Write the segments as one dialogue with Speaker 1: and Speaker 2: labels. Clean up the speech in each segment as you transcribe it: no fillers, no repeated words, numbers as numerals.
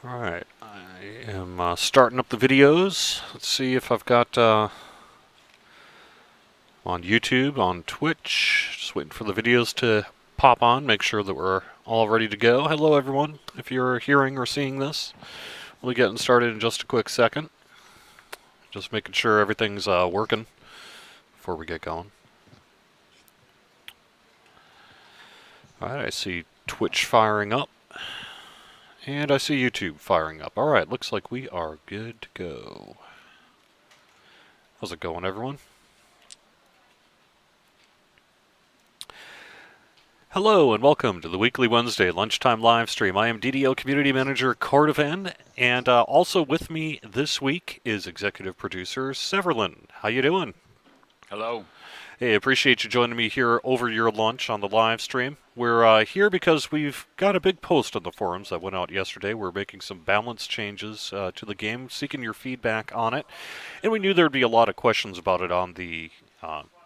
Speaker 1: Alright, I am starting up the videos. Let's see if I've got on YouTube, on Twitch. Just waiting for the videos to pop on, make sure that we're all ready to go. Hello, everyone. If you're hearing or seeing this, we'll be getting started in just a quick second. Just making sure everything's working before we get going. Alright, I see Twitch firing up. And I see YouTube firing up. Alright, looks like we are good to go. How's it going, everyone? Hello and welcome to the weekly Wednesday lunchtime live stream. I am DDO Community Manager Cordovan, and also with me this week is Executive Producer Severlin. How you doing?
Speaker 2: Hello.
Speaker 1: Hey, appreciate you joining me here over your lunch on the live stream. We're here because we've got a big post on the forums that went out yesterday. We're making some balance changes to the game, seeking your feedback on it, and we knew there'd be a lot of questions about it on the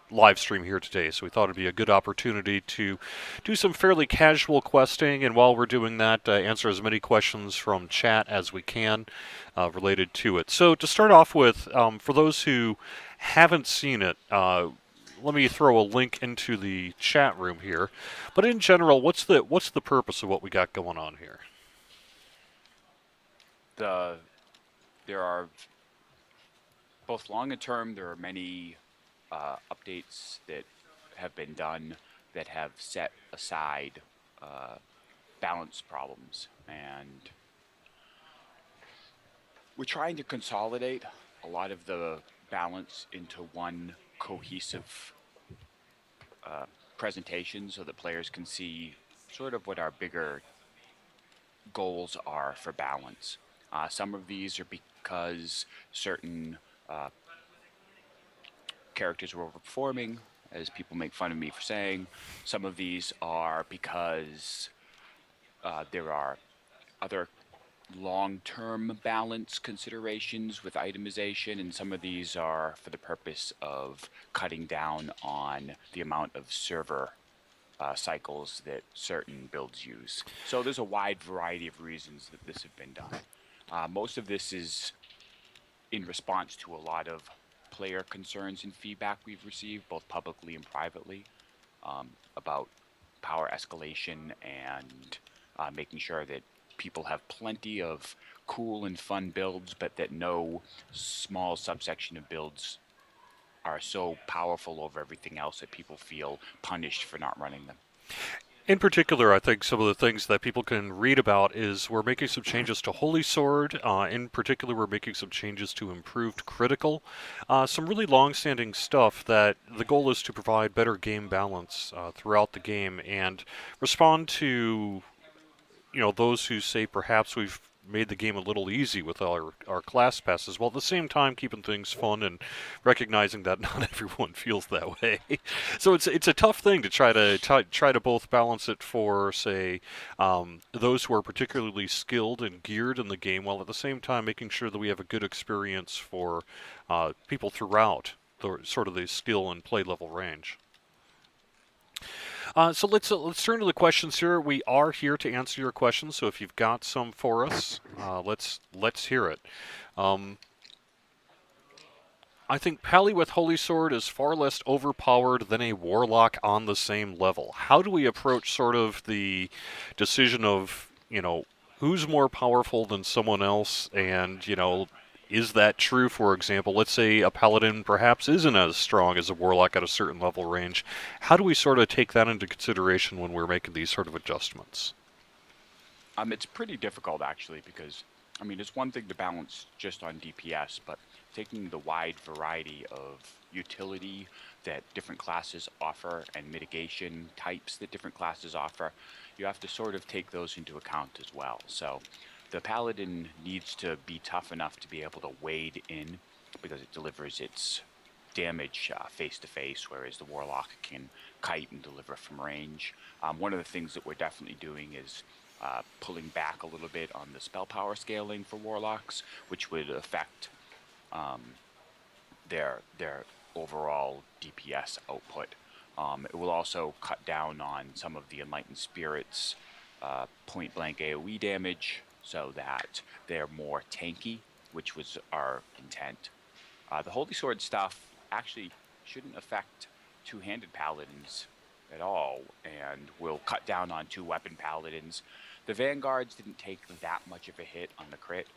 Speaker 1: live stream here today, so we thought it'd be a good opportunity to do some fairly casual questing, and while we're doing that, answer as many questions from chat as we can related to it. So to start off with, for those who haven't seen it, let me throw a link into the chat room here. But in general, what's the purpose of what we got going on here?
Speaker 2: There are both long and term. There are many updates that have been done that have set aside balance problems, and we're trying to consolidate a lot of the balance into one cohesive presentation so that players can see sort of what our bigger goals are for balance. Some of these are because certain characters were overperforming, as people make fun of me for saying. Some of these are because there are other long-term balance considerations with itemization, and some of these are for the purpose of cutting down on the amount of server cycles that certain builds use. So there's a wide variety of reasons that this have been done. Most of this is in response to a lot of player concerns and feedback we've received, both publicly and privately, about power escalation and making sure that people have plenty of cool and fun builds, but that no small subsection of builds are so powerful over everything else that people feel punished for not running them.
Speaker 1: In particular, I think some of the things that people can read about is we're making some changes to Holy Sword. In particular, we're making some changes to improved critical. Some really long-standing stuff that the goal is to provide better game balance throughout the game and respond to those who say perhaps we've made the game a little easy with our class passes, while at the same time keeping things fun and recognizing that not everyone feels that way. So it's a tough thing to try to both balance it for, say, those who are particularly skilled and geared in the game, while at the same time making sure that we have a good experience for people throughout the sort of the skill and play level range. So let's turn to the questions here. We are here to answer your questions, so if you've got some for us, let's hear it. Um, I think Pally with Holy Sword is far less overpowered than a Warlock on the same level. How do we approach sort of the decision of who's more powerful than someone else, and is that true? For example, let's say a paladin perhaps isn't as strong as a warlock at a certain level range. How do we sort of take that into consideration when we're making these sort of adjustments?
Speaker 2: It's pretty difficult actually because, I mean, it's one thing to balance just on DPS, but taking the wide variety of utility that different classes offer and mitigation types that different classes offer, you have to sort of take those into account as well. So the paladin needs to be tough enough to be able to wade in because it delivers its damage face to face, whereas the warlock can kite and deliver from range. One of the things that we're definitely doing is pulling back a little bit on the spell power scaling for warlocks, which would affect their overall DPS output. It will also cut down on some of the Enlightened Spirits point blank AoE damage, so that they're more tanky, which was our intent. The Holy Sword stuff actually shouldn't affect two-handed paladins at all, and will cut down on two-weapon paladins. The Vanguards didn't take that much of a hit on the crit,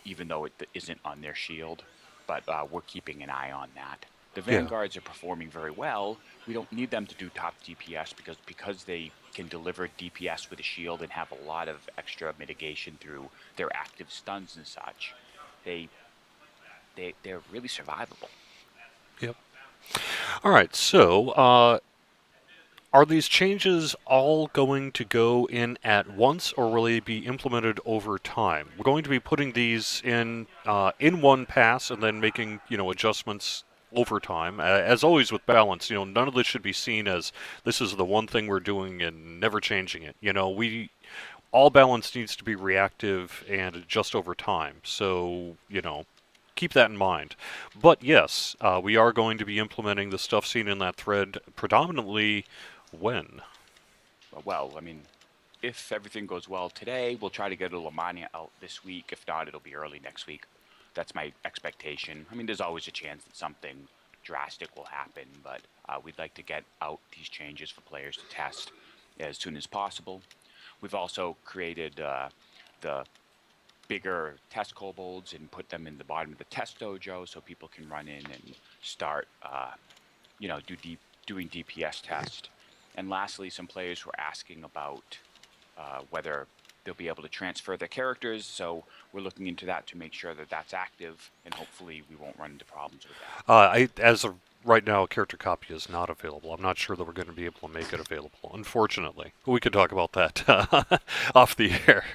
Speaker 2: even though it isn't on their shield, but we're keeping an eye on that. The
Speaker 1: Yeah.
Speaker 2: Vanguards are performing very well. We don't need them to do top DPS because they can deliver DPS with a shield and have a lot of extra mitigation through their active stuns and such. They they're really survivable.
Speaker 1: Yep. All right. So, are these changes all going to go in at once, or will they be implemented over time? We're going to be putting these in one pass, and then making adjustments over time. As always with balance, none of this should be seen as this is the one thing we're doing and never changing it. We all balance needs to be reactive and adjust over time. So keep that in mind. But yes, we are going to be implementing the stuff seen in that thread predominantly when?
Speaker 2: Well, I mean, if everything goes well today, we'll try to get a Lamania out this week. If not, it'll be early next week. That's my expectation. I mean, there's always a chance that something drastic will happen, but we'd like to get out these changes for players to test as soon as possible. We've also created the bigger test kobolds and put them in the bottom of the test dojo so people can run in and start, doing DPS test. And lastly, some players were asking about whether they'll be able to transfer their characters. So we're looking into that to make sure that that's active, and hopefully we won't run into problems with that.
Speaker 1: As of right now, a character copy is not available. I'm not sure that we're going to be able to make it available, unfortunately. We could talk about that off the air.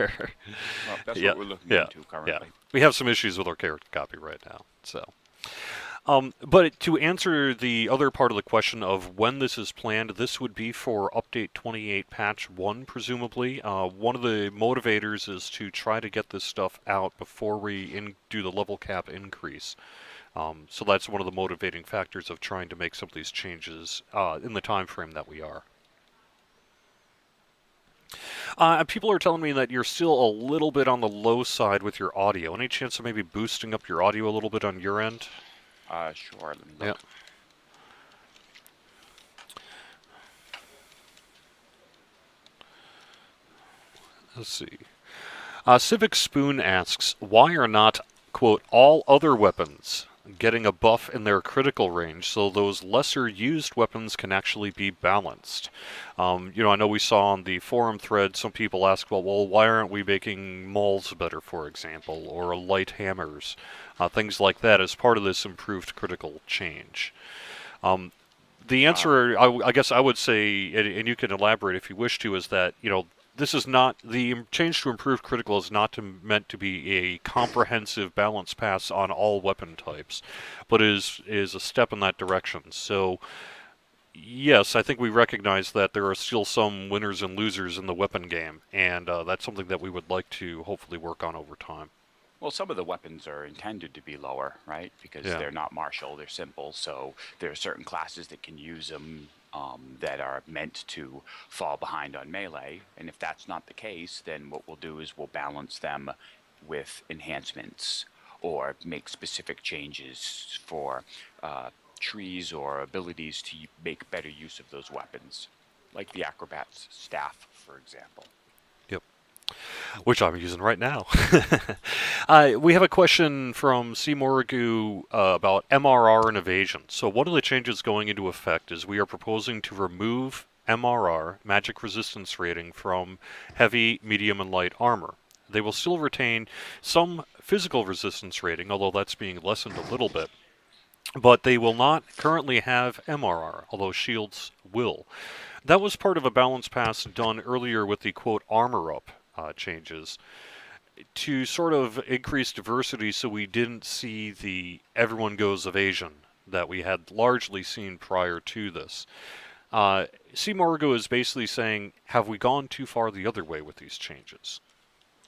Speaker 2: Well, that's
Speaker 1: Yeah,
Speaker 2: what we're looking
Speaker 1: yeah,
Speaker 2: into
Speaker 1: yeah.
Speaker 2: currently.
Speaker 1: We have some issues with our character copy right now, so. But to answer the other part of the question of when this is planned, this would be for update 28 patch 1, presumably. One of the motivators is to try to get this stuff out before we do the level cap increase. So that's one of the motivating factors of trying to make some of these changes in the time frame that we are. People are telling me that you're still a little bit on the low side with your audio. Any chance of maybe boosting up your audio a little bit on your end?
Speaker 2: Sure, let me
Speaker 1: Yeah.
Speaker 2: look.
Speaker 1: Let's see. Civic Spoon asks, why are not, quote, all other weapons getting a buff in their critical range so those lesser used weapons can actually be balanced? I know we saw on the forum thread some people ask, well, why aren't we making mauls better, for example, or light hammers, things like that as part of this improved critical change? The
Speaker 2: Uh,
Speaker 1: answer, I guess I would say, and you can elaborate if you wish to, is that this is not the change to improve critical is not meant to be a comprehensive balance pass on all weapon types, but is a step in that direction. So yes, I think we recognize that there are still some winners and losers in the weapon game, and that's something that we would like to hopefully work on over time.
Speaker 2: well, some of the weapons are intended to be lower, right? Because
Speaker 1: Yeah.
Speaker 2: they're not martial, they're simple. So there are certain classes that can use them that are meant to fall behind on melee. And if that's not the case, then what we'll do is we'll balance them with enhancements or make specific changes for trees or abilities to make better use of those weapons, like the acrobat's staff, for example.
Speaker 1: Yep. Which I'm using right now. We have a question from C. Morrigu about MRR and evasion. So one of the changes going into effect is we are proposing to remove MRR, magic resistance rating, from heavy, medium, and light armor. They will still retain some physical resistance rating, although that's being lessened a little bit. But they will not currently have MRR, although shields will. That was part of a balance pass done earlier with the quote armor up changes to sort of increase diversity so we didn't see the everyone goes evasion that we had largely seen prior to this. C. Morgo is basically saying, have we gone too far the other way with these changes?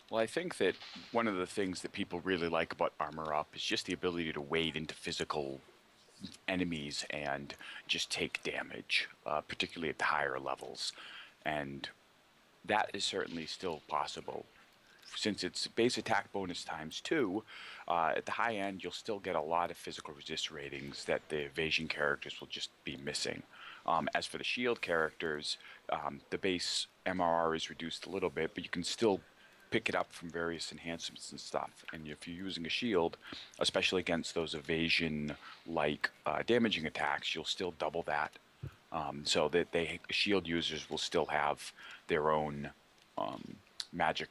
Speaker 2: Well, I think that one of the things that people really like about Armor Up is just the ability to wade into physical enemies and just take damage, particularly at the higher levels. And that is certainly still possible. since it's base attack bonus times 2, at the high end you'll still get a lot of physical resist ratings that the evasion characters will just be missing. As for the shield characters, the base MRR is reduced a little bit, but you can still pick it up from various enhancements and stuff. And if you're using a shield, especially against those evasion like damaging attacks, you'll still double that. So that shield users will still have their own magic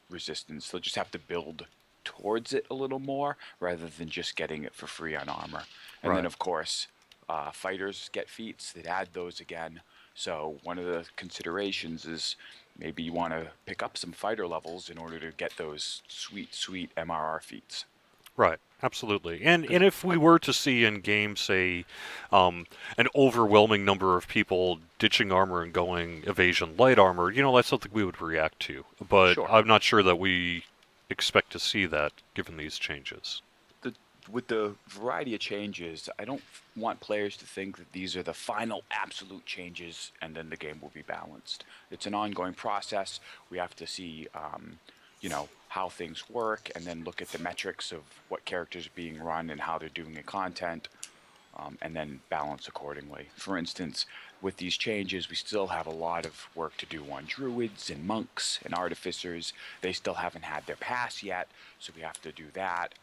Speaker 2: resistance. They'll just have to build towards it a little more rather than just getting it for free on armor. And then,
Speaker 1: Right.
Speaker 2: of course, fighters get feats that add those again. So one of the considerations is maybe you want to pick up some fighter levels in order to get those sweet, sweet MRR feats.
Speaker 1: Right. Absolutely. And
Speaker 2: Because
Speaker 1: if we were to see in game, say, an overwhelming number of people ditching armor and going evasion light armor, that's something we would react to. But
Speaker 2: sure,
Speaker 1: I'm not sure that we expect to see that given these changes.
Speaker 2: the with the variety of changes, I don't want players to think that these are the final absolute changes and then the game will be balanced. It's an ongoing process. We have to see, how things work and then look at the metrics of what characters are being run and how they're doing in content, and then balance accordingly. For instance, with these changes, we still have a lot of work to do on druids and monks and artificers. They still haven't had their pass yet, so we have to do that.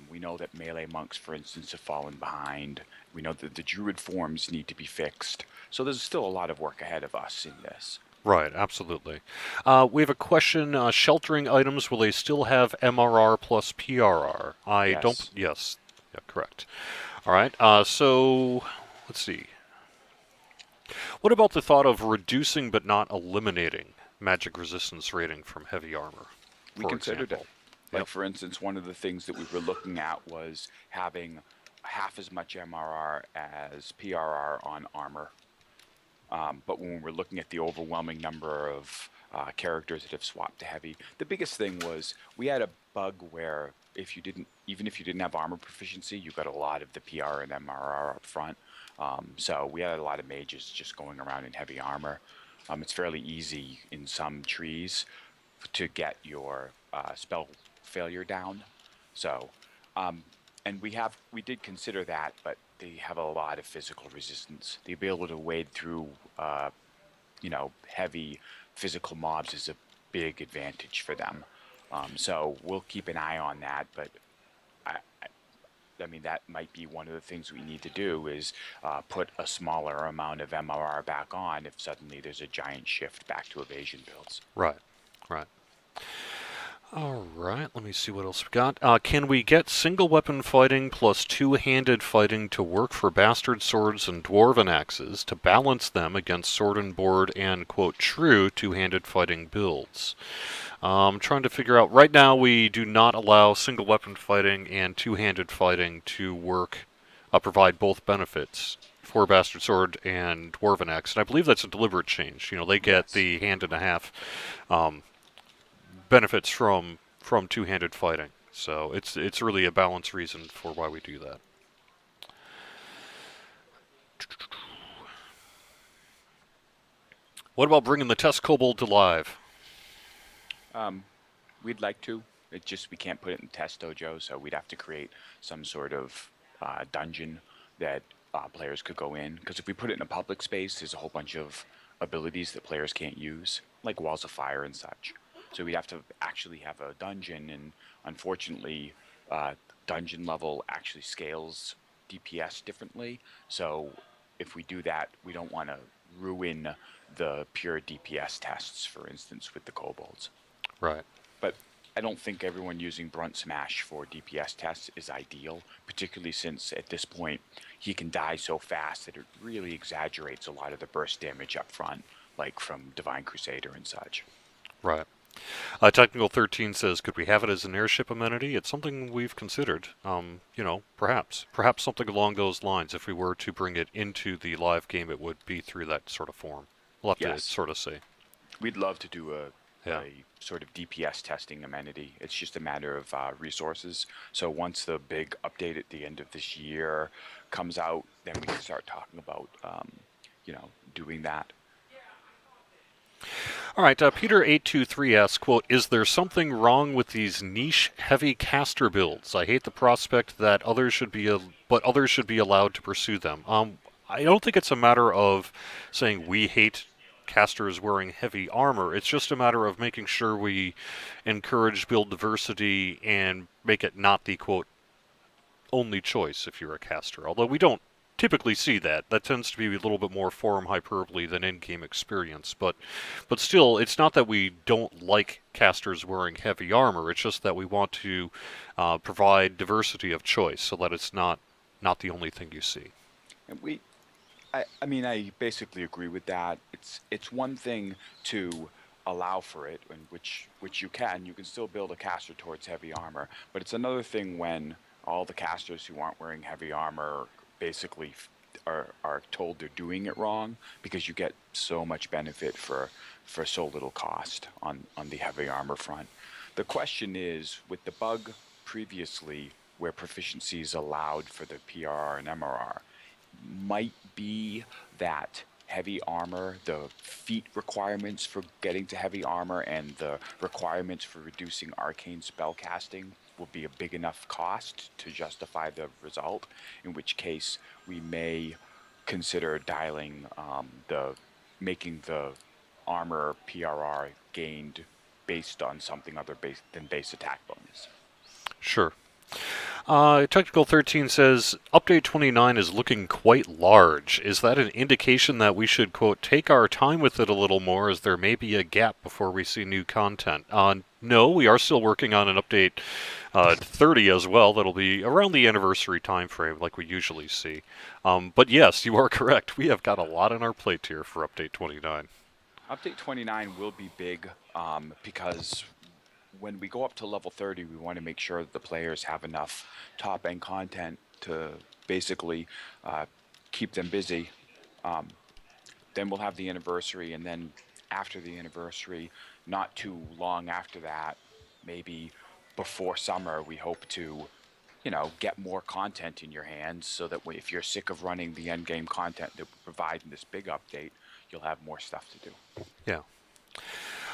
Speaker 2: We know that melee monks, for instance, have fallen behind. We know that the druid forms need to be fixed. So there's still a lot of work ahead of us in this.
Speaker 1: Right, absolutely. We have a question. Sheltering items, will they still have MRR plus PRR? I don't.
Speaker 2: Yes.
Speaker 1: Yes. Yeah, correct. All right. So, let's see. What about the thought of reducing but not eliminating magic resistance rating from heavy armor,
Speaker 2: We
Speaker 1: for
Speaker 2: considered it.
Speaker 1: example?
Speaker 2: Like,
Speaker 1: Yep.
Speaker 2: for instance, one of the things that we were looking at was having half as much MRR as PRR on armor. But when we're looking at the overwhelming number of characters that have swapped to heavy, the biggest thing was we had a bug where even if you didn't have armor proficiency, you got a lot of the PR and MRR up front. So we had a lot of mages just going around in heavy armor. It's fairly easy in some trees to get your spell failure down. So, um, and we did consider that, but they have a lot of physical resistance. The ability to wade through, heavy physical mobs is a big advantage for them. So we'll keep an eye on that, but I, I mean, that might be one of the things we need to do is put a smaller amount of MRR back on if suddenly there's a giant shift back to evasion builds.
Speaker 1: Right. Right. All right. Let me see what else we got. Can we get single weapon fighting plus two-handed fighting to work for bastard swords and dwarven axes to balance them against sword and board and quote true two-handed fighting builds? I'm trying to figure out. Right now, we do not allow single weapon fighting and two-handed fighting to work, provide both benefits for Bastard Sword and Dwarven Axe, and I believe that's a deliberate change. They get
Speaker 2: Yes.
Speaker 1: the hand and a half um, benefits from two-handed fighting, so it's really a balance reason for why we do that. What about bringing the test kobold to live?
Speaker 2: Um, we'd like to. It just we can't put it in test dojo, so we'd have to create some sort of dungeon that players could go in. Because if we put it in a public space, there's a whole bunch of abilities that players can't use, like walls of fire and such. So we'd have to actually have a dungeon, and unfortunately, uh, dungeon level actually scales DPS differently. So if we do that, we don't want to ruin the pure DPS tests, for instance, with the kobolds.
Speaker 1: Right.
Speaker 2: But I don't think everyone using Brunt Smash for DPS tests is ideal, particularly since at this point he can die so fast that it really exaggerates a lot of the burst damage up front, like from Divine Crusader and such.
Speaker 1: Right. Technical 13 says, could we have it as an airship amenity? It's something we've considered. Perhaps something along those lines. If we were to bring it into the live game, it would be through that sort of form. We'll have to
Speaker 2: Yes,
Speaker 1: sort of see.
Speaker 2: we'd love to do
Speaker 1: Yeah.
Speaker 2: a sort of DPS testing amenity. It's just a matter of resources. So once the big update at the end of this year comes out, then we can start talking about, doing that.
Speaker 1: All right, Peter823 asks, quote, "Is there something wrong with these niche heavy caster builds? I hate the prospect that but others should be allowed to pursue them." I don't think it's a matter of saying we hate casters wearing heavy armor. It's just a matter of making sure we encourage build diversity and make it not the quote only choice if you're a caster. Although we don't typically see that. That tends to be a little bit more forum hyperbole than in-game experience. But still, it's not that we don't like casters wearing heavy armor. It's just that we want to provide diversity of choice so that it's not the only thing you see.
Speaker 2: And I mean, I basically agree with that. It's one thing to allow for it, and which you can still build a caster towards heavy armor, but it's another thing when all the casters who aren't wearing heavy armor basically are told they're doing it wrong because you get so much benefit for so little cost on the heavy armor front. The question is, with the bug previously where proficiency is allowed for the PRR and MRR, might be that heavy armor, the feat requirements for getting to heavy armor and the requirements for reducing arcane spell casting will be a big enough cost to justify the result, in which case we may consider dialing the making the armor PRR gained based on something other than base attack bonus.
Speaker 1: Sure. Technical 13 says Update 29 is looking quite large. Is that an indication that we should, quote, take our time with it a little more as there may be a gap before we see new content? No, we are still working on an update 30 as well. That'll be around the anniversary time frame like we usually see. But yes, you are correct. We have got a lot on our plate here for Update 29.
Speaker 2: Update 29 will be big because when we go up to level 30, we want to make sure that the players have enough top end content to basically uh, keep them busy. Um, then we'll have the anniversary, and then after the anniversary, not too long after that, maybe before summer, we hope to, get more content in your hands so that if you're sick of running the end game content that we provide in this big update, you'll have more stuff to do.
Speaker 1: Yeah.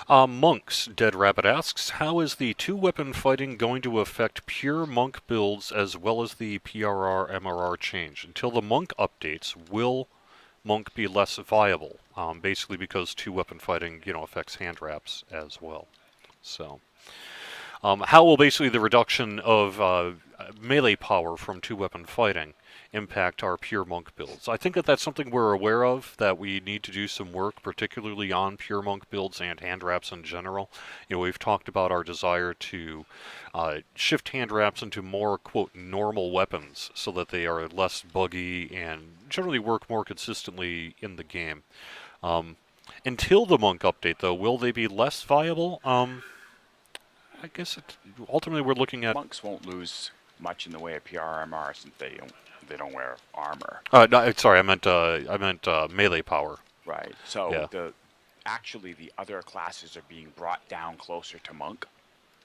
Speaker 1: Monks, Dead Rabbit asks, how is the two-weapon fighting going to affect pure monk builds as well as the PRR MRR change? Until the monk updates, will monk be less viable? Basically because two-weapon fighting, affects hand wraps as well. So, how will basically the reduction of melee power from two-weapon fighting impact our pure monk builds? I think that that's something we're aware of, that we need to do some work, particularly on pure monk builds and hand wraps in general. We've talked about our desire to shift hand wraps into more, quote, normal weapons so that they are less buggy and generally work more consistently in the game. Um, until the monk update, though, will they be less viable? I guess ultimately we're looking at.
Speaker 2: Monks won't lose much in the way of PRMR since they don't wear armor.
Speaker 1: No, sorry, I meant melee power.
Speaker 2: Right. So
Speaker 1: Yeah,
Speaker 2: the other classes are being brought down closer to monk.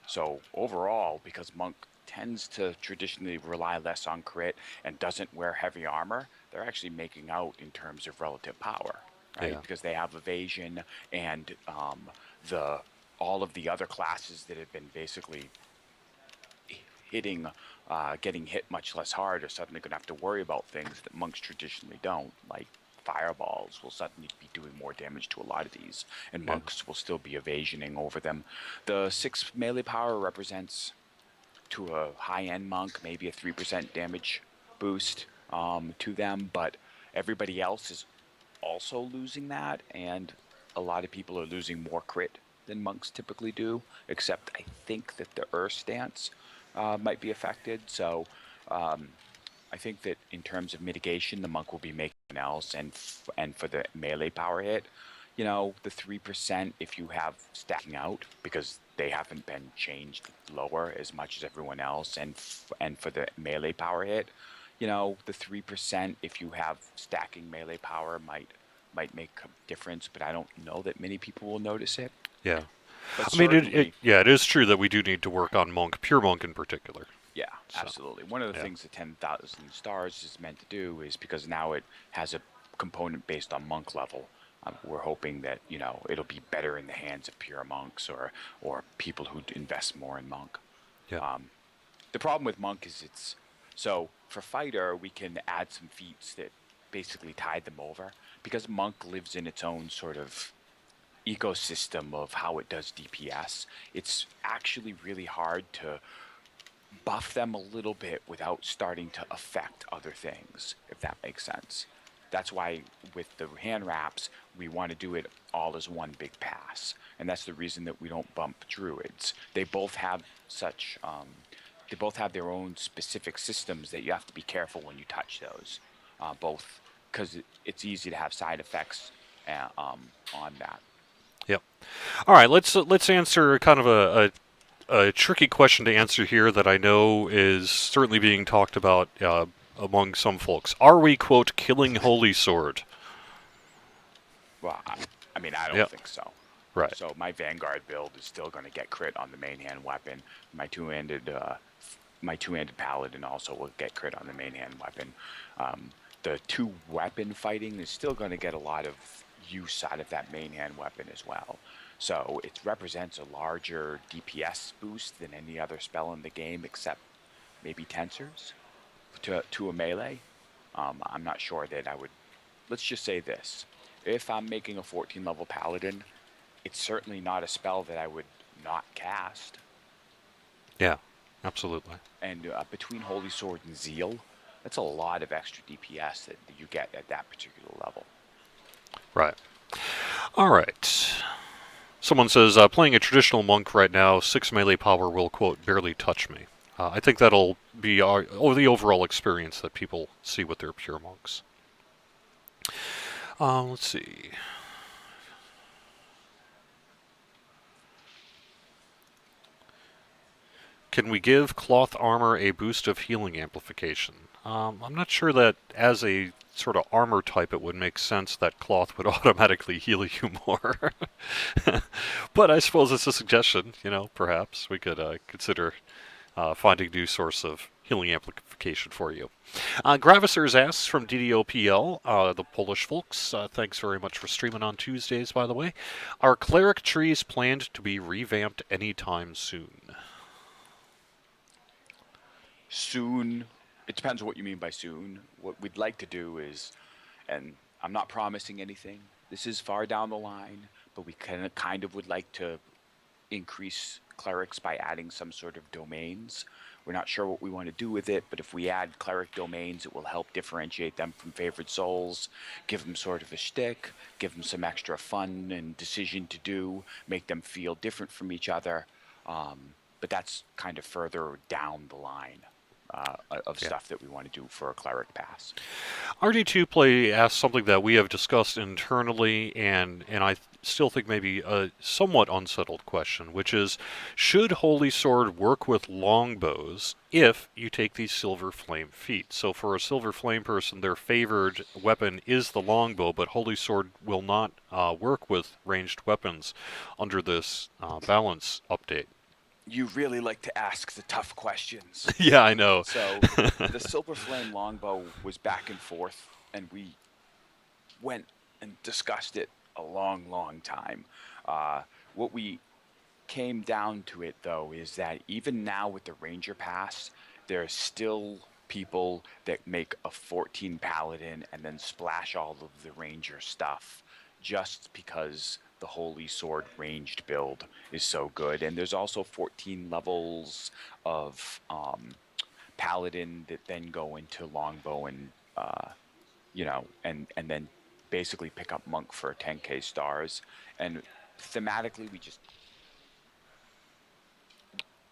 Speaker 2: So overall, because monk tends to traditionally rely less on crit and doesn't wear heavy armor, they're actually making out in terms of relative power, right?
Speaker 1: yeah,
Speaker 2: Because they have evasion and the all of the other classes that have been basically hitting, getting hit much less hard are suddenly going to have to worry about things that monks traditionally don't, like fireballs will suddenly be doing more damage to a lot of these, and
Speaker 1: yeah,
Speaker 2: monks will still be evasioning over them. The 6 melee power represents, to a high-end monk, maybe a 3% damage boost to them, but everybody else is also losing that, and a lot of people are losing more crit than monks typically do, except I think that the Earth stance might be affected. So um, I think that in terms of mitigation, the monk will be making else, and for the melee power hit, the 3% if you have stacking out because they haven't been changed lower as much as everyone else, and for the melee power hit, the 3% if you have stacking melee power might make a difference, but I don't know that many people will notice it.
Speaker 1: yeah.
Speaker 2: But
Speaker 1: I mean,
Speaker 2: certainly,
Speaker 1: yeah, it is true that we do need to work on monk, pure monk in particular.
Speaker 2: yeah,
Speaker 1: So,
Speaker 2: absolutely. One of the
Speaker 1: yeah,
Speaker 2: things the 10,000 stars is meant to do is because now it has a component based on monk level. We're hoping that it'll be better in the hands of pure monks or people who invest more in monk.
Speaker 1: Yeah.
Speaker 2: The problem with monk is it's so for fighter we can add some feats that basically tide them over because monk lives in its own sort of ecosystem of how it does DPS. It's actually really hard to buff them a little bit without starting to affect other things, if that makes sense. That's why with the hand wraps, we want to do it all as one big pass. And that's the reason that we don't bump druids. They both have their own specific systems that you have to be careful when you touch those. Both because it's easy to have side effects on that.
Speaker 1: Yep. All right. Let's answer kind of a tricky question to answer here that I know is certainly being talked about among some folks. Are we quote killing Holy Sword?
Speaker 2: Well, I mean, I don't
Speaker 1: Yep.
Speaker 2: think so.
Speaker 1: Right.
Speaker 2: So my Vanguard build is still going to get crit on the main hand weapon. My two-handed paladin also will get crit on the main hand weapon. The two weapon fighting is still going to get a lot of use out of that main hand weapon as well. So it represents a larger DPS boost than any other spell in the game, except maybe Tensors to a melee. I'm not sure that I would. Let's just say this: if I'm making a 14 level paladin, it's certainly not a spell that I would not cast.
Speaker 1: Yeah. Absolutely.
Speaker 2: And between Holy Sword and Zeal, that's a lot of extra DPS that you get at that particular level.
Speaker 1: Right. All right. Someone says, playing a traditional monk right now, 6 melee power will, quote, barely touch me. I think that'll be the overall experience that people see with their pure monks. Let's see. Can we give cloth armor a boost of healing amplification? I'm not sure that as a sort of armor type it would make sense that cloth would automatically heal you more. But I suppose it's a suggestion, perhaps we could consider finding new source of healing amplification for you. Gravisers asks from DDOPL, the Polish folks, thanks very much for streaming on Tuesdays, by the way. Are cleric trees planned to be revamped anytime soon?
Speaker 2: Soon, it depends on what you mean by soon. What we'd like to do is, and I'm not promising anything, this is far down the line, but we kind of would like to increase clerics by adding some sort of domains. We're not sure what we want to do with it, but if we add cleric domains, it will help differentiate them from favored souls, give them sort of a shtick, give them some extra fun and decision to do, make them feel different from each other. But that's kind of further down the line of
Speaker 1: Yeah.
Speaker 2: stuff that we want to do for a cleric pass.
Speaker 1: RD2 Play asked something that we have discussed internally, and I still think maybe a somewhat unsettled question, which is, should Holy Sword work with longbows if you take these Silver Flame feats? So for a Silver Flame person, their favored weapon is the longbow, but Holy Sword will not work with ranged weapons under this balance update.
Speaker 2: You really like to ask the tough questions.
Speaker 1: Yeah, I know.
Speaker 2: So the Silver Flame longbow was back and forth, and we went and discussed it a long, long time. What we came down to it, though, is that even now with the Ranger Pass, there are still people that make a 14 Paladin and then splash all of the Ranger stuff just because the Holy Sword ranged build is so good. And there's also 14 levels of Paladin that then go into Longbow and and then basically pick up Monk for 10k stars. And thematically,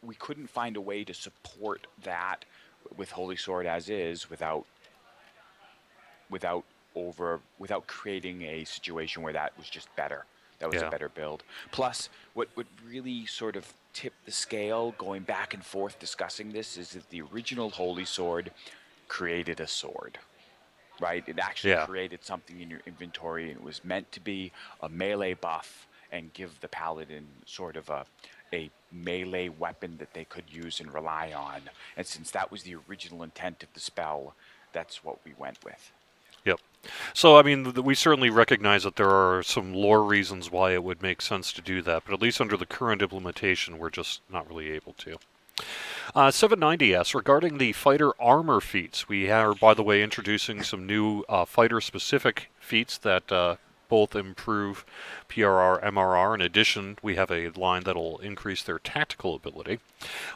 Speaker 2: we couldn't find a way to support that with Holy Sword as is without without creating a situation where that was just better. That was a
Speaker 1: Yeah.
Speaker 2: better build. Plus, what really sort of tipped the scale going back and forth discussing this is that the original Holy Sword created a sword. Right? It actually
Speaker 1: Yeah.
Speaker 2: created something in your inventory. It was meant to be a melee buff and give the paladin sort of a melee weapon that they could use and rely on. And since that was the original intent of the spell, that's what we went with.
Speaker 1: Yep. So, I mean, we certainly recognize that there are some lore reasons why it would make sense to do that, but at least under the current implementation, we're just not really able to. 790 asks, regarding the fighter armor feats, we are, by the way, introducing some new fighter-specific feats that both improve PRR, MRR. In addition, we have a line that'll increase their tactical ability.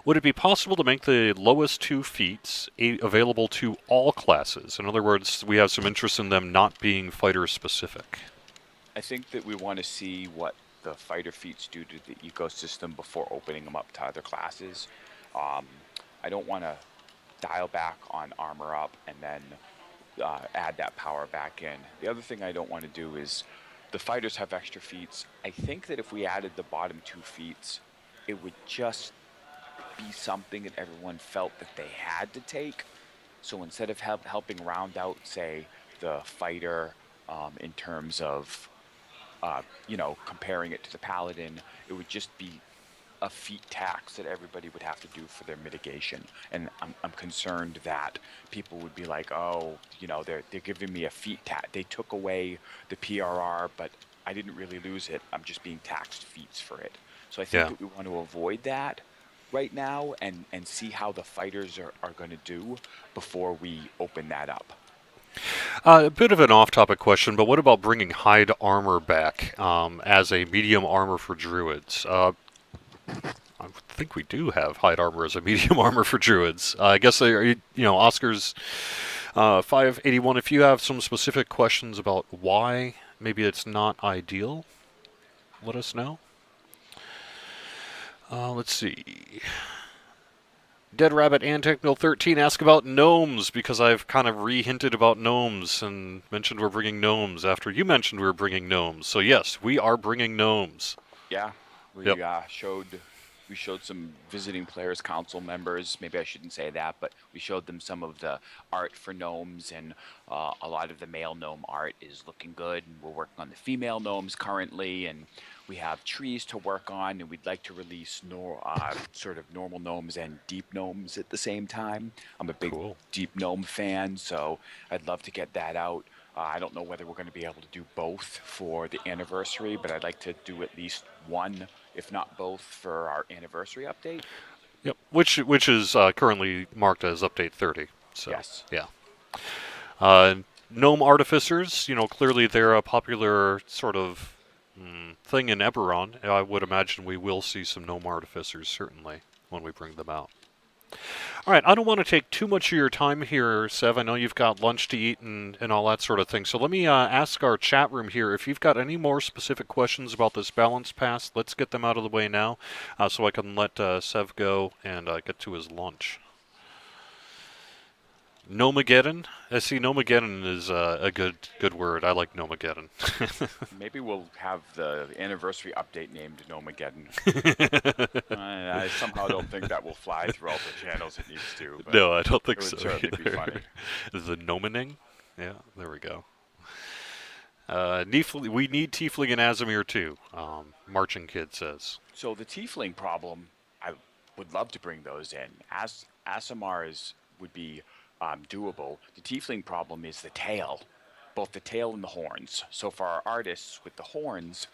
Speaker 1: Would it be possible to make the lowest two feats available to all classes? In other words, we have some interest in them not being fighter-specific.
Speaker 2: I think that we want to see what the fighter feats do to the ecosystem before opening them up to other classes. Um, I don't want to dial back on armor up and then add that power back in. The other thing I don't want to do is the fighters have extra feats. I think that if we added the bottom two feats, it would just be something that everyone felt that they had to take. So instead of helping round out, say, the fighter in terms of comparing it to the paladin, it would just be a feat tax that everybody would have to do for their mitigation. And I'm concerned that people would be like, oh, they're giving me a feat tax. They took away the PRR, but I didn't really lose it. I'm just being taxed feats for it. So I think
Speaker 1: Yeah.
Speaker 2: that we want to avoid that right now and see how the fighters are going to do before we open that up.
Speaker 1: A bit of an off-topic question, but what about bringing hide armor back as a medium armor for druids? I think we do have hide armor as a medium armor for druids. I guess Oscar's 581. If you have some specific questions about why maybe it's not ideal, let us know. Let's see. Dead Rabbit and Technical 13 ask about gnomes because I've kind of re-hinted about gnomes and mentioned we're bringing gnomes after you mentioned we were bringing gnomes. So yes, we are bringing gnomes.
Speaker 2: Yeah,
Speaker 1: Yep.
Speaker 2: we showed some visiting players council members. Maybe I shouldn't say that, but we showed them some of the art for gnomes, and a lot of the male gnome art is looking good. And we're working on the female gnomes currently, and we have trees to work on, and we'd like to release sort of normal gnomes and deep gnomes at the same time. I'm a big
Speaker 1: Cool.
Speaker 2: deep gnome fan, so I'd love to get that out. I don't know whether we're going to be able to do both for the anniversary, but I'd like to do at least one, if not both, for our anniversary update.
Speaker 1: Yep. Which is currently marked as update 30. So
Speaker 2: Yes.
Speaker 1: yeah. Uh, Gnome artificers, clearly they're a popular sort of thing in Eberron. I would imagine we will see some gnome artificers certainly when we bring them out. All right, I don't want to take too much of your time here, Sev. I know you've got lunch to eat and all that sort of thing. So let me ask our chat room here if you've got any more specific questions about this balance pass. Let's get them out of the way now, so I can let Sev go and get to his lunch. Nomageddon. I see. Nomageddon is a good word. I like Nomageddon.
Speaker 2: Maybe we'll have the anniversary update named Nomageddon. I somehow don't think that will fly through all the channels it needs to, but
Speaker 1: No, I don't
Speaker 2: it
Speaker 1: think
Speaker 2: would
Speaker 1: so
Speaker 2: certainly be
Speaker 1: either.
Speaker 2: funny.
Speaker 1: The Nomening? Yeah, there we go. We need Tiefling and Azimir too. Marching Kid says.
Speaker 2: So the tiefling problem, I would love to bring those in. As Asimars would be doable. The tiefling problem is the tail, both the tail and the horns. So for our artists with the horns,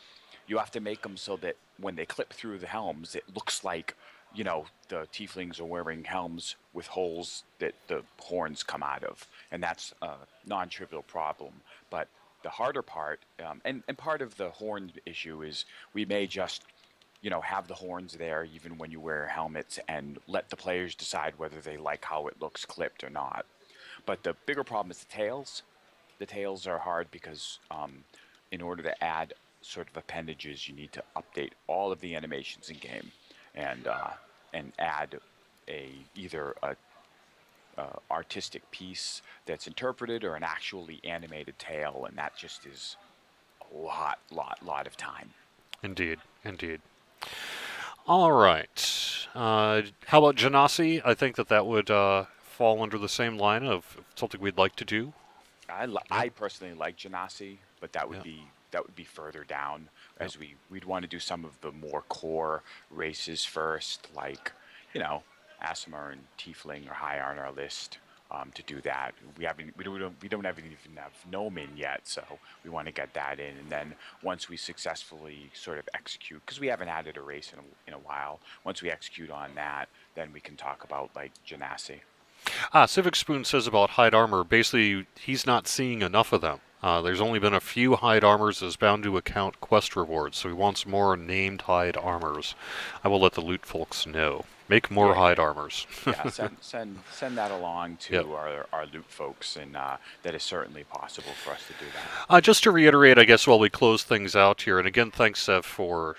Speaker 2: you have to make them so that when they clip through the helms, it looks like the tieflings are wearing helms with holes that the horns come out of, and that's a non-trivial problem. But the harder part, and part of the horn issue is we may just have the horns there even when you wear helmets and let the players decide whether they like how it looks clipped or not. But the bigger problem is the tails. The tails are hard because in order to add sort of appendages, you need to update all of the animations in game and add either a artistic piece that's interpreted or an actually animated tail, and that just is a lot of time.
Speaker 1: Indeed, indeed. All right. How about Genasi? I think that would fall under the same line of something we'd like to do. Yeah,
Speaker 2: I personally like Genasi, but
Speaker 1: yeah.
Speaker 2: that would be further down
Speaker 1: Yeah.
Speaker 2: as we'd want to do some of the more core races first, like you know Aasimar and Tiefling are high on our list. to do that. We don't even have gnome in yet, so we want to get that in, and then once we successfully sort of execute, because we haven't added a race in a while, once we execute on that, then we can talk about like Genasi.
Speaker 1: Civic Spoon says about hide armor, basically, he's not seeing enough of them. There's only been a few hide armors as bound to account quest rewards, so he wants more named hide armors. I will let the loot folks know. Make more
Speaker 2: Yeah,
Speaker 1: hide armors.
Speaker 2: yeah. Send that along
Speaker 1: Yep.
Speaker 2: to our loot folks, and that is certainly possible for us to do that.
Speaker 1: Just to reiterate, I guess, while we close things out here, and again, thanks, Sev, for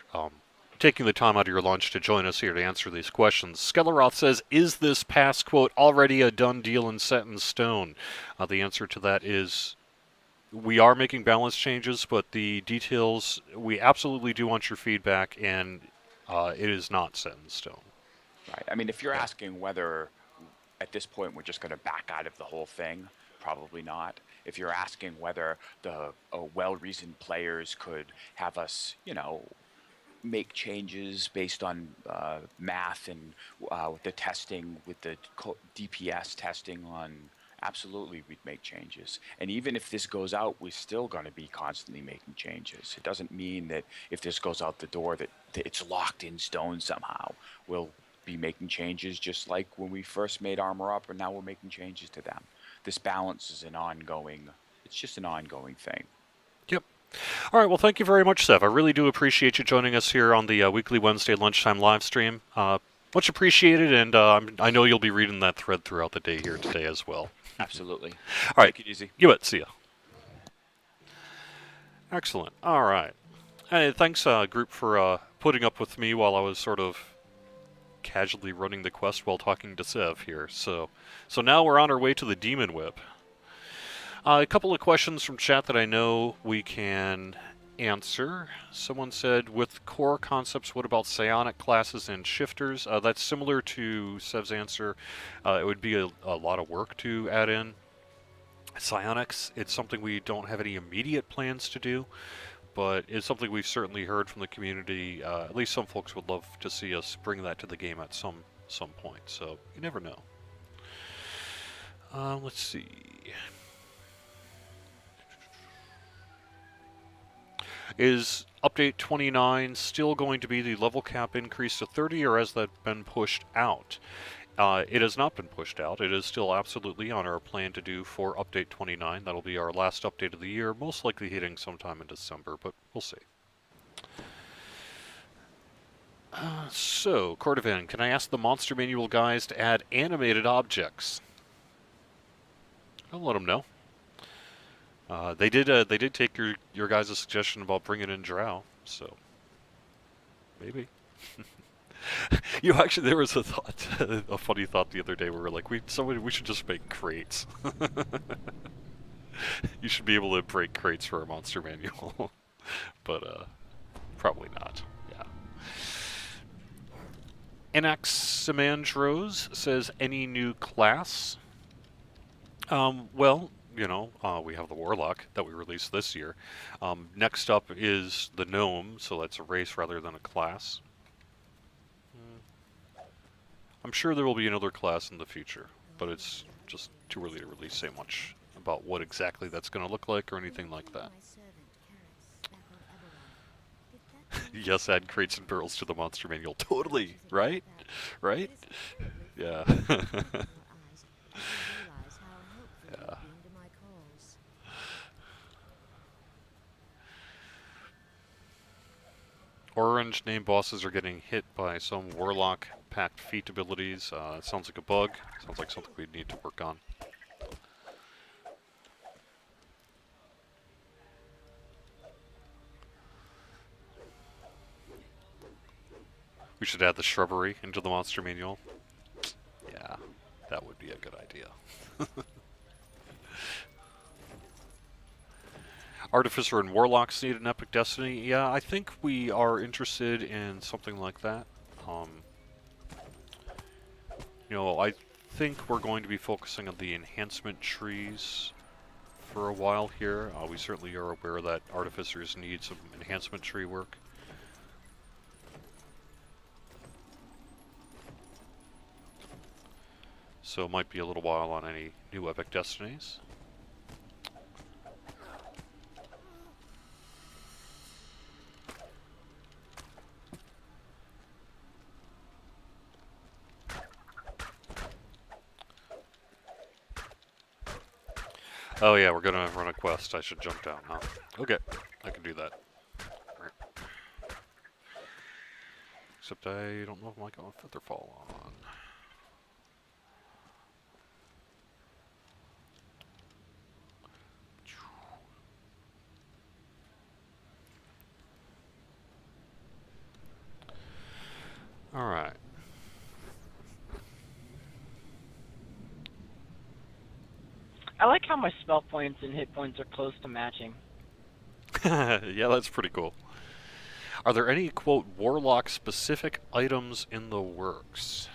Speaker 1: taking the time out of your lunch to join us here to answer these questions. Skelleroth says, is this pass, quote, already a done deal and set in stone? The answer to that is we are making balance changes, but the details, we absolutely do want your feedback, and it is not set in stone.
Speaker 2: Right. I mean, if you're
Speaker 1: Yeah.
Speaker 2: asking whether at this point we're just going to back out of the whole thing, probably not. If you're asking whether the well-reasoned players could have us, make changes based on math and with the testing, with the DPS testing on. Absolutely, we'd make changes. And even if this goes out, we're still going to be constantly making changes. It doesn't mean that if this goes out the door that it's locked in stone somehow. We'll be making changes just like when we first made Armor Up, and now we're making changes to them. This balance is it's just an ongoing thing.
Speaker 1: Yep. All right, well, thank you very much, Sev. I really do appreciate you joining us here on the weekly Wednesday lunchtime live stream. Much appreciated, and I know you'll be reading that thread throughout the day here today as well.
Speaker 2: Absolutely.
Speaker 1: All right.
Speaker 2: Take it easy.
Speaker 1: You bet. See ya. Excellent. All right. Hey, thanks, group, for putting up with me while I was sort of casually running the quest while talking to Sev here. So now we're on our way to the Demon Whip. A couple of questions from chat that I know we can answer. Someone said, with core concepts, what about psionic classes and shifters? That's similar to Sev's answer. It would be a lot of work to add in. Psionics, it's something we don't have any immediate plans to do, but it's something we've certainly heard from the community. At least some folks would love to see us bring that to the game at some point, so you never know. Let's see. Is update 29 still going to be the level cap increase to 30, or has that been pushed out? It has not been pushed out. It is still absolutely on our plan to do for update 29. That'll be our last update of the year, most likely hitting sometime in December, but we'll see. So, Cordovan, can I ask the Monster Manual guys to add animated objects? I'll let them know. They did take your guys' suggestion about bringing in Drow, so maybe. Actually, there was a thought, a funny thought the other day where we're like, we should just make crates. You should be able to break crates for a Monster Manual, but probably not. Yeah. Anaximandros says, any new class? Well, we have the Warlock that we released this year. Next up is the Gnome, so that's a race rather than a class. I'm sure there will be another class in the future, but it's just too early to really say much about what exactly that's going to look like or anything like that. Yes, add crates and barrels to the Monster Manual. Totally, right? Right? Yeah. Yeah. Orange name bosses are getting hit by some Warlock packed feat abilities. It sounds like a bug. Sounds like something we'd need to work on. We should add the shrubbery into the Monster Manual. Yeah, that would be a good idea. Artificer and Warlocks need an Epic Destiny. Yeah, I think we are interested in something like that. I think we're going to be focusing on the enhancement trees for a while here. We certainly are aware that Artificers need some enhancement tree work. So it might be a little while on any new Epic Destinies. Oh yeah, we're gonna run a quest. I should jump down, huh? Okay, I can do that. Except I don't know if I got a Featherfall on. Alright.
Speaker 3: I like how my spell points and hit points are close to matching.
Speaker 1: Yeah, that's pretty cool. Are there any, quote, Warlock-specific items in the works?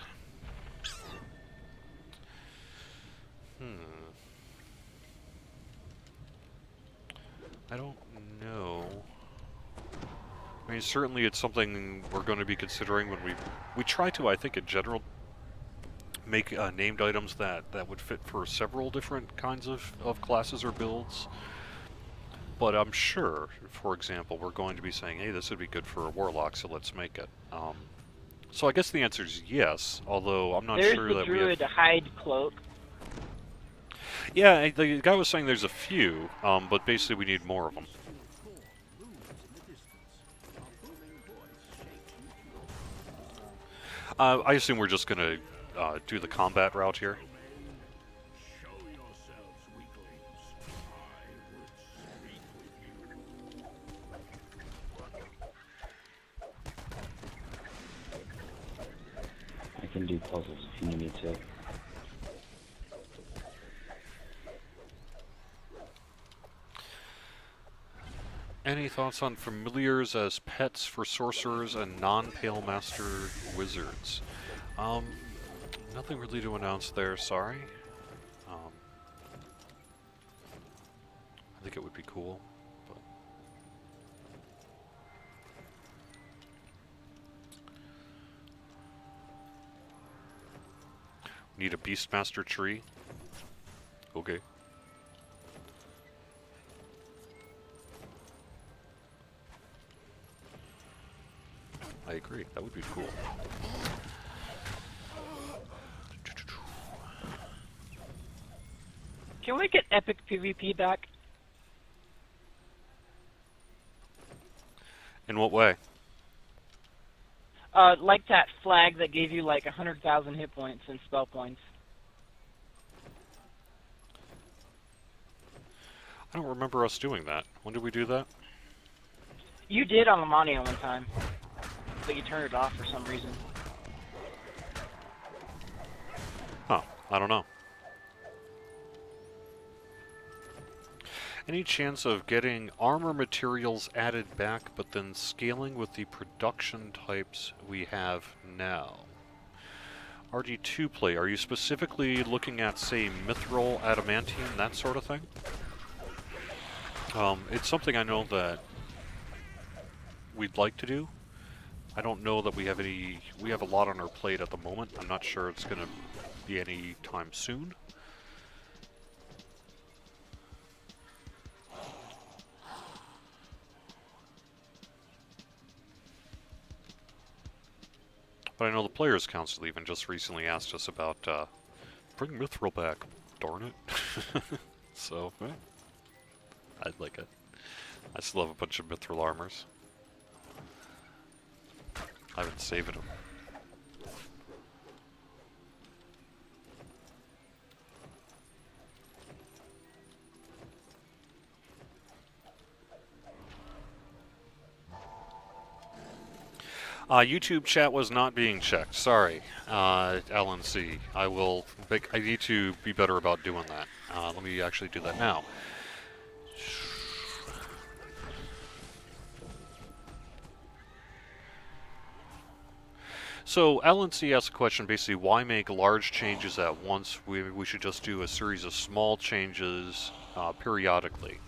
Speaker 1: I don't know. I mean, certainly it's something we're going to be considering when we try to, I think, in general, make named items that would fit for several different kinds of classes or builds. But I'm sure, for example, we're going to be saying, hey, this would be good for a Warlock, so let's make it. So I guess the answer is yes, although I'm not sure that we have...
Speaker 3: There's the Druid hide cloak.
Speaker 1: Yeah, the guy was saying there's a few, but basically we need more of them. I assume we're just going to do the combat route here.
Speaker 4: I can do puzzles if you need me to.
Speaker 1: Any thoughts on familiars as pets for sorcerers and non-Pale Master wizards? Nothing really to announce there, sorry. I think it would be cool, but... Need a Beastmaster tree? Okay. I agree, that would be cool.
Speaker 3: Can we get epic PvP back?
Speaker 1: In what way?
Speaker 3: Like that flag that gave you like 100,000 hit points and spell points.
Speaker 1: I don't remember us doing that. When did we do that?
Speaker 3: You did on Lamania one time, but you turned it off for some reason.
Speaker 1: Huh, I don't know. Any chance of getting armor materials added back, but then scaling with the production types we have now? RD2 play, are you specifically looking at, say, mithril, adamantium, that sort of thing? It's something I know that we'd like to do. I don't know that we have any... We have a lot on our plate at the moment. I'm not sure it's going to be any time soon. But I know the Players Council even just recently asked us about, bring Mithril back, darn it. So, yeah. I'd like it. I still have a bunch of Mithril armors. I've been saving them. YouTube chat was not being checked. Sorry, LNC. I need to be better about doing that. Let me actually do that now. So LNC asked a question, basically, why make large changes at once? We should just do a series of small changes periodically.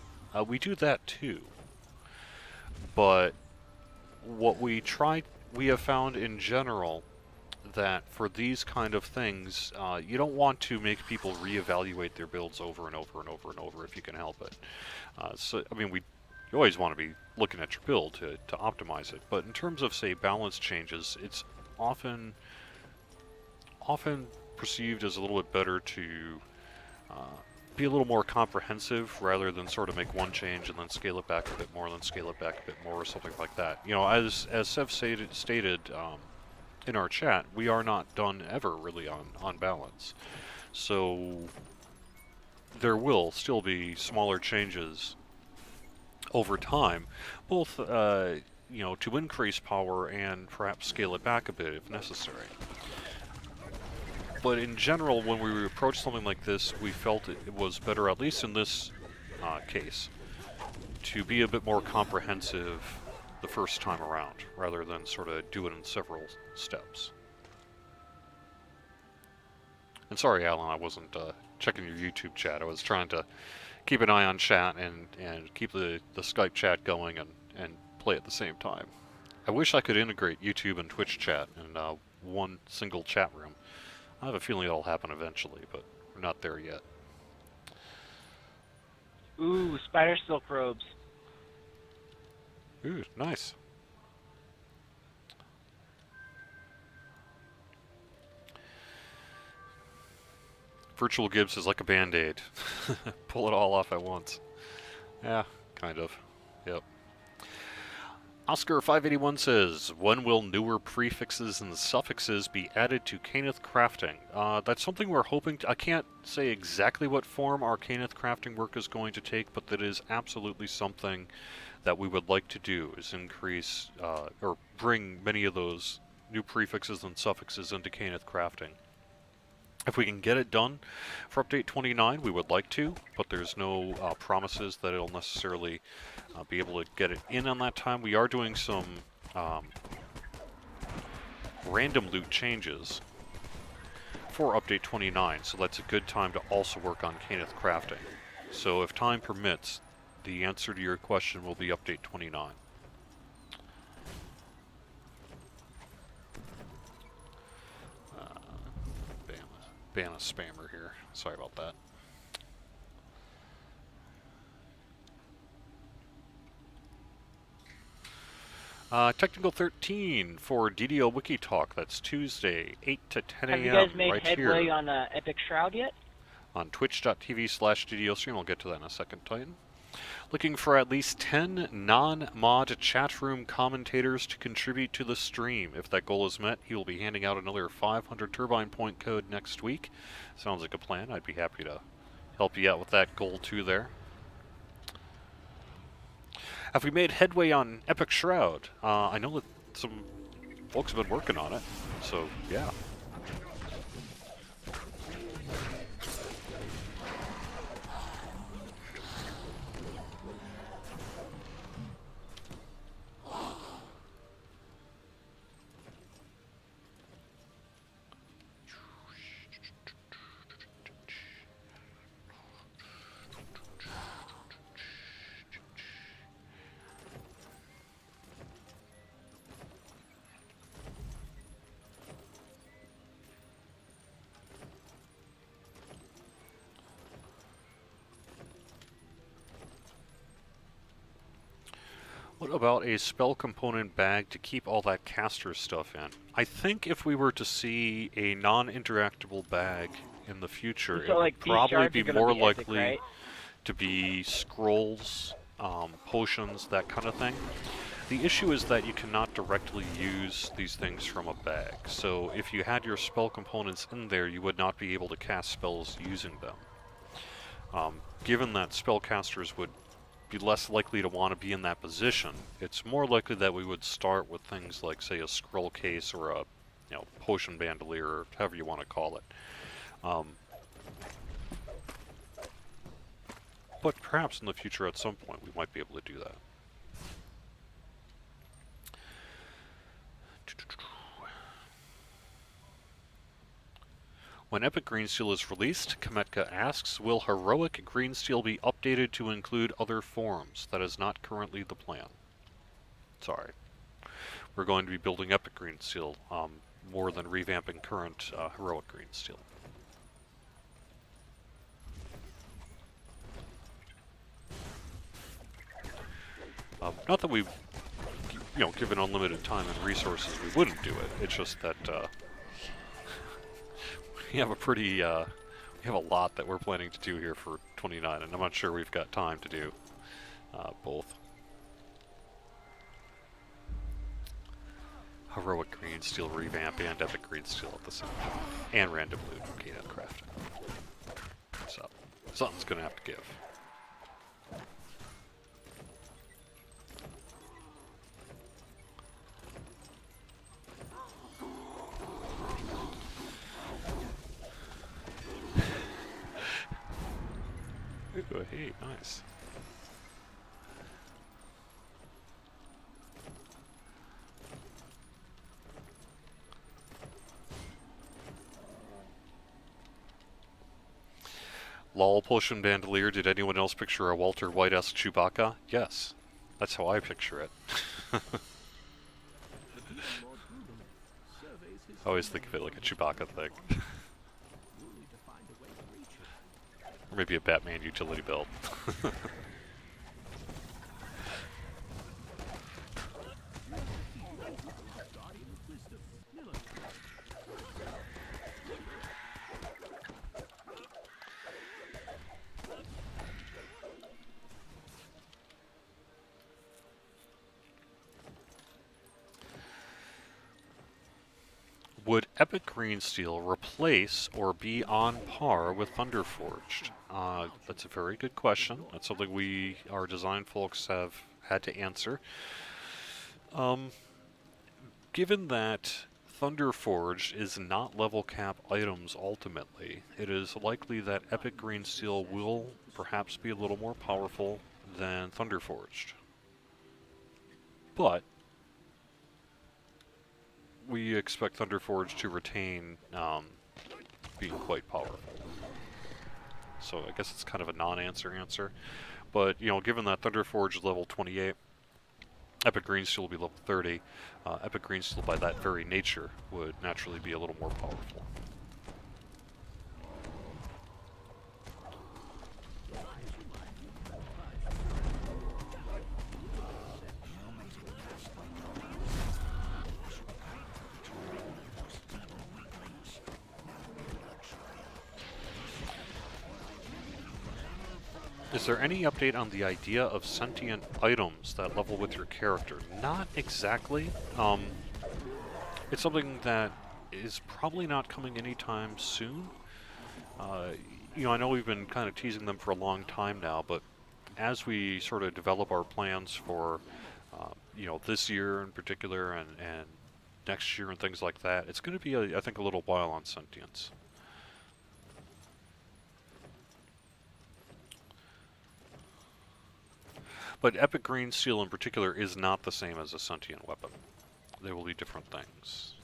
Speaker 1: We do that too. But what we have found in general that for these kind of things, you don't want to make people reevaluate their builds over and over and over and over if you can help it. So, I mean, you always want to be looking at your build to optimize it, but in terms of, say, balance changes, it's often perceived as a little bit better to uh, be a little more comprehensive rather than sort of make one change and then scale it back a bit more, and then scale it back a bit more, or something like that. You know, as Sev stated in our chat, we are not done ever really on balance. So there will still be smaller changes over time, both you know, to increase power and perhaps scale it back a bit if necessary. But in general, when we approached something like this, we felt it was better, at least in this case, to be a bit more comprehensive the first time around, rather than sort of do it in several steps. And sorry, Alan, I wasn't checking your YouTube chat. I was trying to keep an eye on chat and keep the Skype chat going and play at the same time. I wish I could integrate YouTube and Twitch chat in one single chat room. I have a feeling it'll happen eventually, but we're not there yet.
Speaker 3: Ooh, spider silk robes.
Speaker 1: Ooh, nice. Virtual Gibbs is like a band-aid. Pull it all off at once. Yeah, kind of. Yep. Oscar581 says, when will newer prefixes and suffixes be added to Caneth crafting? That's something we're hoping to... I can't say exactly what form our Caneth crafting work is going to take, but that is absolutely something that we would like to do, is increase, or bring many of those new prefixes and suffixes into Caneth crafting. If we can get it done for update 29, we would like to, but there's no promises that it'll necessarily be able to get it in on that time. We are doing some random loot changes for update 29, so that's a good time to also work on Caneth crafting. So if time permits, the answer to your question will be update 29. Ban a spammer here. Sorry about that. Technical 13 for DDO Wiki Talk. That's Tuesday, 8 to 10 a.m.
Speaker 3: Have you guys made
Speaker 1: right
Speaker 3: headway
Speaker 1: here
Speaker 3: on Epic Shroud yet?
Speaker 1: on twitch.tv/DDO stream. I'll get to that in a second, Titan. Looking for at least 10 non-mod chat room commentators to contribute to the stream. If that goal is met, he will be handing out another 500 Turbine Point code next week. Sounds like a plan. I'd be happy to help you out with that goal too there. Have we made headway on Epic Shroud? I know that some folks have been working on it, so yeah. What about a spell component bag to keep all that caster stuff in? I think if we were to see a non-interactable bag in the future,
Speaker 3: So,
Speaker 1: it
Speaker 3: like,
Speaker 1: would
Speaker 3: these
Speaker 1: probably
Speaker 3: shards
Speaker 1: be
Speaker 3: are gonna
Speaker 1: more
Speaker 3: be epic,
Speaker 1: likely
Speaker 3: right?
Speaker 1: to be scrolls, potions, that kind of thing. The issue is that you cannot directly use these things from a bag. So if you had your spell components in there, you would not be able to cast spells using them. Given that spellcasters would be less likely to want to be in that position, it's more likely that we would start with things like, say, a scroll case or a potion bandolier, or however you want to call it. But perhaps in the future at some point we might be able to do that. When Epic Greensteel is released, Kametka asks, will Heroic Greensteel be updated to include other forms? That is not currently the plan. Sorry. We're going to be building Epic Greensteel. more than revamping current heroic green steel. Not that we've, given unlimited time and resources, we wouldn't do it. It's just that we have a pretty, we have a lot that we're planning to do here for 29, and I'm not sure we've got time to do both. Heroic green steel revamp and epic green steel at the same time, and random loot gain and crafting. So something's gonna have to give. Ooh, hey, nice. Lol, Potion Bandolier, did anyone else picture a Walter White-esque Chewbacca? Yes. That's how I picture it. I always think of it like a Chewbacca thing. Or maybe a Batman utility belt. Would Epic Green Steel replace or be on par with Thunderforged? That's a very good question. That's something our design folks, have had to answer. Given that Thunderforged is not level cap items ultimately, it is likely that Epic Green Steel will perhaps be a little more powerful than Thunderforged. But we expect Thunderforged to retain being quite powerful. So I guess it's kind of a non-answer answer. But, given that Thunderforged is level 28, Epic Green Steel will be level 30. Epic Green Steel, by that very nature, would naturally be a little more powerful. Is there any update on the idea of sentient items that level with your character? Not exactly. It's something that is probably not coming anytime soon. I know we've been kind of teasing them for a long time now, but as we sort of develop our plans for, this year in particular and next year and things like that, it's going to be, I think, a little while on sentience. But Epic Green Steel in particular is not the same as a sentient weapon. They will be different things.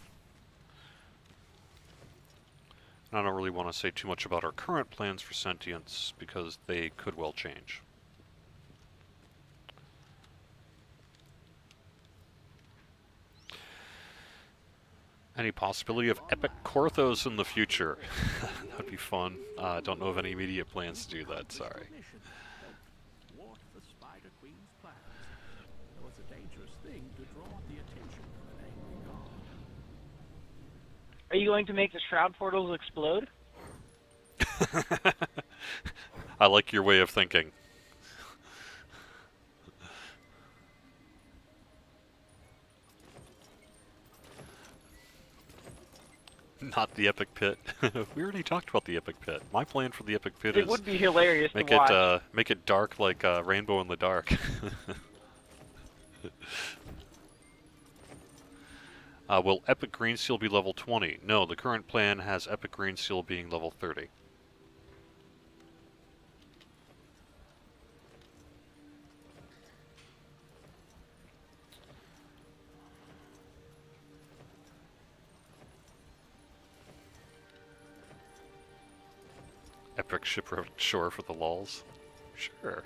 Speaker 1: And I don't really want to say too much about our current plans for sentience because they could well change. Any possibility of Epic Korthos in the future? That would be fun. I don't know of any immediate plans to do that, sorry.
Speaker 3: Are you going to make the shroud portals explode?
Speaker 1: I like your way of thinking. Not the epic pit. We already talked about the epic pit. My plan for the epic pit
Speaker 3: It
Speaker 1: is
Speaker 3: would be hilarious
Speaker 1: make
Speaker 3: to watch.
Speaker 1: make it dark like Rainbow in the Dark. Will Epic Green Steel be level 20? No, the current plan has Epic Green Steel being level 30. Epic Shipwreck Shore for the lulz? Sure.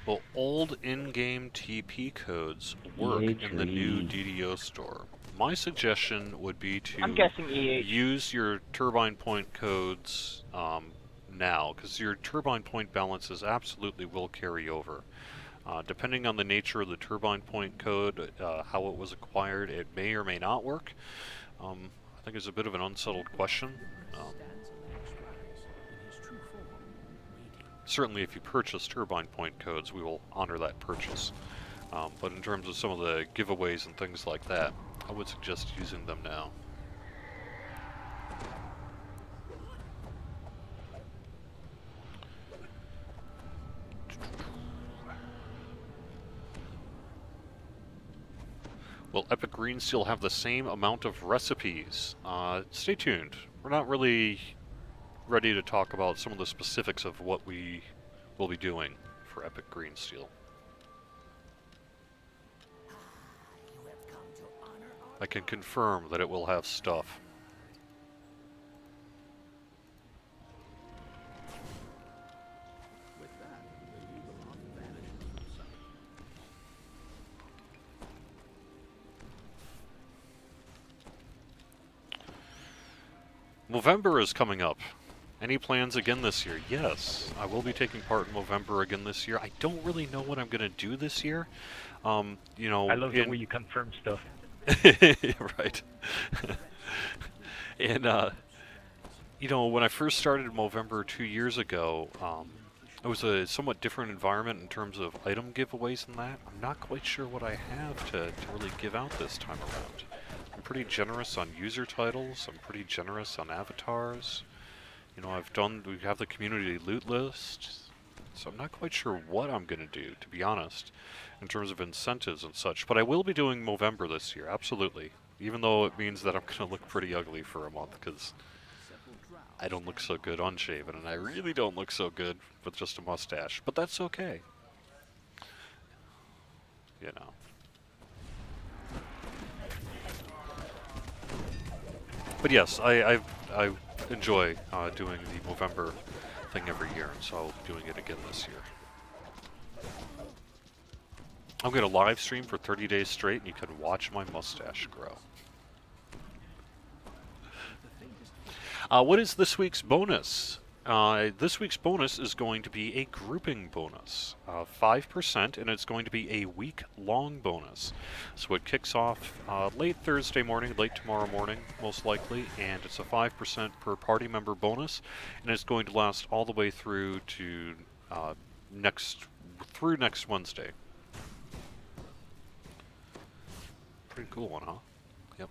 Speaker 1: Will old in-game TP codes work
Speaker 4: EA
Speaker 1: in the new
Speaker 4: trees.
Speaker 1: DDO store? My suggestion would be
Speaker 3: I'm
Speaker 1: to
Speaker 3: guessing EH.
Speaker 1: use your turbine point codes now, because your turbine point balances absolutely will carry over. Depending on the nature of the turbine point code, how it was acquired, it may or may not work. I think it's a bit of an unsettled question. Certainly if you purchase turbine point codes, we will honor that purchase. But in terms of some of the giveaways and things like that, I would suggest using them now. Will Epic Green Steel have the same amount of recipes? Stay tuned. We're not really ready to talk about some of the specifics of what we will be doing for Epic Green Steel. I can confirm that it will have stuff. Movember is coming up. Any plans again this year? Yes, I will be taking part in Movember again this year. I don't really know what I'm going to do this year. You know,
Speaker 5: I love the way you confirm stuff.
Speaker 1: right. And you know, when I first started Movember 2 years ago, it was a somewhat different environment in terms of item giveaways and that. I'm not quite sure what I have to really give out this time around. I'm pretty generous on user titles. I'm pretty generous on avatars. You know, we have the community loot list, so I'm not quite sure what I'm going to do, to be honest, in terms of incentives and such. But I will be doing Movember this year, absolutely. Even though it means that I'm going to look pretty ugly for a month, because I don't look so good unshaven, and I really don't look so good with just a mustache. But that's okay. You know. But yes, I enjoy doing the Movember thing every year, and so I'll be doing it again this year. I'm going to live stream for 30 days straight, and you can watch my mustache grow. What is this week's bonus? This week's bonus is going to be a grouping bonus, 5%, and it's going to be a week-long bonus. So it kicks off late Thursday morning, late tomorrow morning, most likely, and it's a 5% per party member bonus, and it's going to last all the way through to next Wednesday. Pretty cool one, huh? Yep.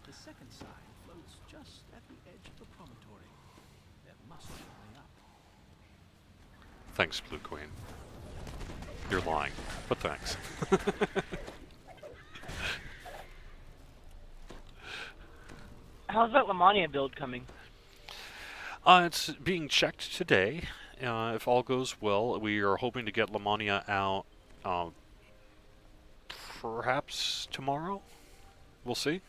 Speaker 6: The second sign floats just at the edge of the promontory. There must be a way up.
Speaker 1: Thanks, Blue Queen. You're lying, but thanks.
Speaker 3: How's that Lamania build coming?
Speaker 1: It's being checked today. If all goes well, we are hoping to get Lamania out perhaps tomorrow. We'll see.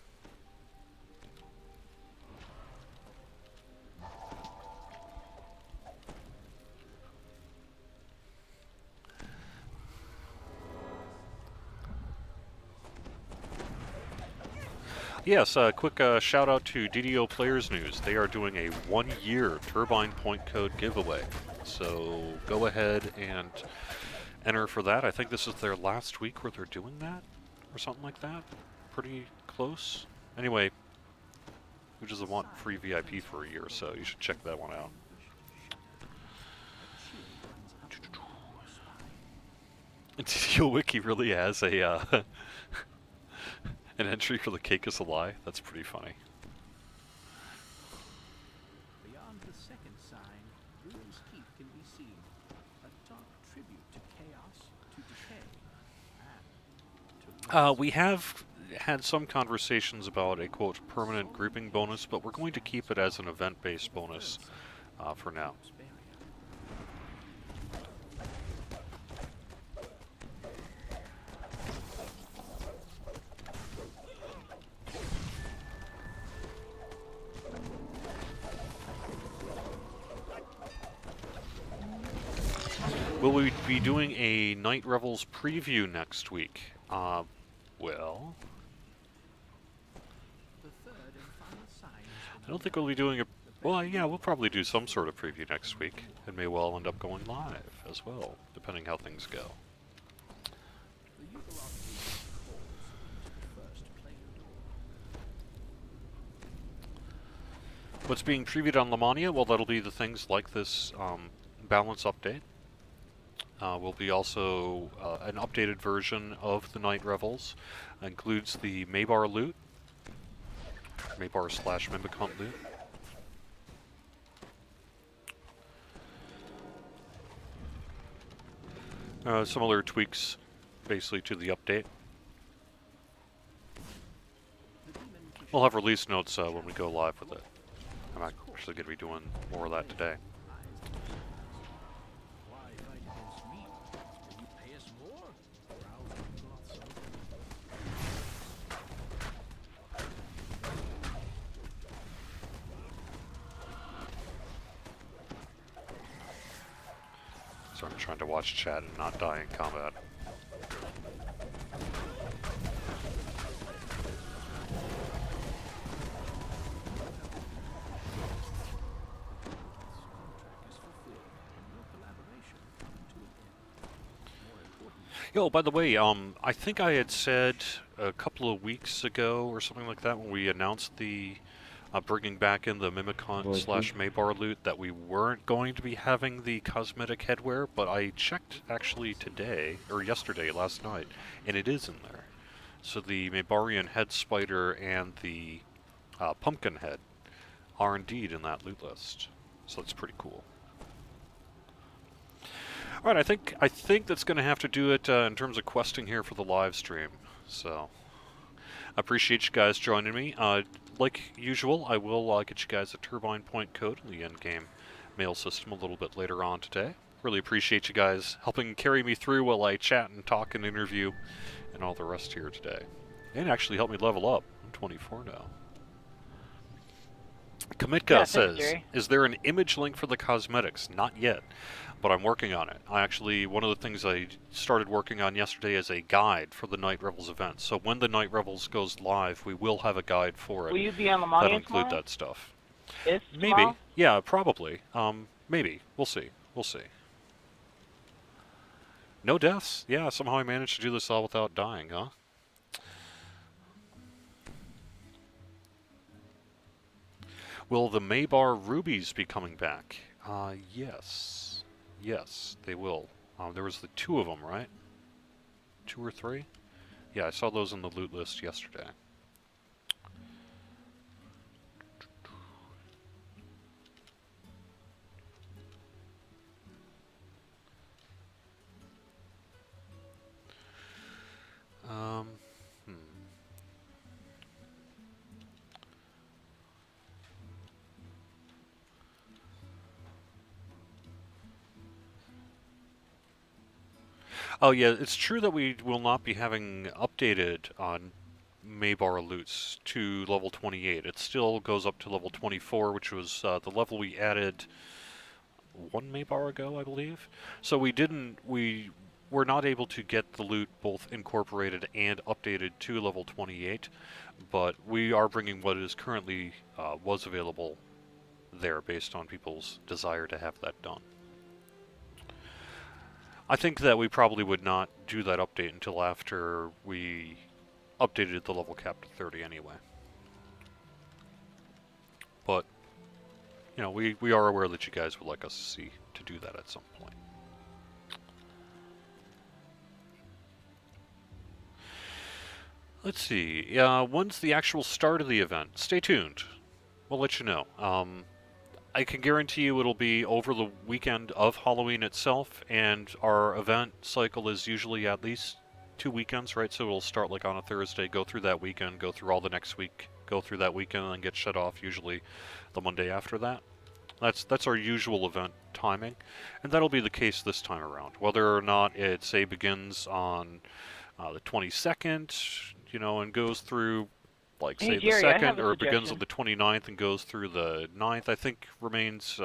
Speaker 1: Yes, a quick shout out to DDO Players News. They are doing a 1-year Turbine Point Code giveaway. So go ahead and enter for that. I think this is their last week where they're doing that, or something like that. Pretty close. Anyway, who doesn't want free VIP for a year, so you should check that one out. DDO Wiki really has a an entry for the Cake is a Lie. That's pretty funny.
Speaker 6: Beyond the second sign, Ruin's Keep can be seen. A dark tribute to chaos, to decay, and to
Speaker 1: We have had some conversations about a, quote, permanent grouping bonus, but we're going to keep it as an event-based bonus for now. Will we be doing a Night Revels preview next week? Well,
Speaker 6: The third and final sign is
Speaker 1: I don't think we'll be doing a... Well, yeah, we'll probably do some sort of preview next week. It may well end up going live as well, depending how things go.
Speaker 6: the Yugoslav calls into the first player.
Speaker 1: What's being previewed on Lamania? Well, that'll be the things like this balance update. Will be also an updated version of the Night Revels. Includes the Maybar loot, Maybar / Mimic Hunt loot. Similar tweaks, basically, to the update. We'll have release notes when we go live with it. I'm actually going to be doing more of that today.
Speaker 6: Why fight against me? Will you pay us more? Growled the Goths over.
Speaker 1: So I'm trying to watch chat and not die in combat. Yo, by the way, I think I had said a couple of weeks ago or something like that when we announced the bringing back in the Mimic Hunt / Maybar loot that we weren't going to be having the cosmetic headwear, but I checked actually today, or yesterday, last night, and it is in there. So the Maybarian head spider and the pumpkin head are indeed in that loot list. So that's pretty cool. All right, I think that's going to have to do it in terms of questing here for the live stream. So I appreciate you guys joining me. Like usual, I will get you guys a turbine point code in the endgame mail system a little bit later on today. Really appreciate you guys helping carry me through while I chat and talk and interview and all the rest here today. And actually help me level up. I'm 24 now. Kamitka says, is there an image link for the cosmetics? Not yet, but I'm working on it. One of the things I started working on yesterday is a guide for the Night Revels event. So when the Night Revels goes live, we will have a guide for it.
Speaker 3: Will you be on the Lamania
Speaker 1: that'll include
Speaker 3: tomorrow?
Speaker 1: that stuff.
Speaker 3: Maybe.
Speaker 1: Tomorrow? Yeah, probably. Maybe. We'll see. We'll see. No deaths? Yeah, somehow I managed to do this all without dying, huh? Will the Maybar rubies be coming back? Yes. Yes, they will. There was the 2 of them, right? 2 or 3? Yeah, I saw those in the loot list yesterday. Oh yeah, it's true that we will not be having updated on Maybar loots to level 28. It still goes up to level 24, which was the level we added 1 Maybar ago, I believe. So we were not able to get the loot both incorporated and updated to level 28, but we are bringing what is currently was available there based on people's desire to have that done. I think that we probably would not do that update until after we updated the level cap to 30 anyway. But, you know, we are aware that you guys would like us to see to do that at some point. Let's see. When's the actual start of the event? Stay tuned. We'll let you know. I can guarantee you it'll be over the weekend of Halloween itself, and our event cycle is usually at least 2 weekends, right? So it'll start like on a Thursday, go through that weekend, go through all the next week, go through that weekend, and then get shut off usually the Monday after that. That's our usual event timing, and that'll be the case this time around. Whether or not it, say, begins on the 22nd, you know, and goes through, like, say, the 2nd, or it begins on the 29th and goes through the 9th, I think remains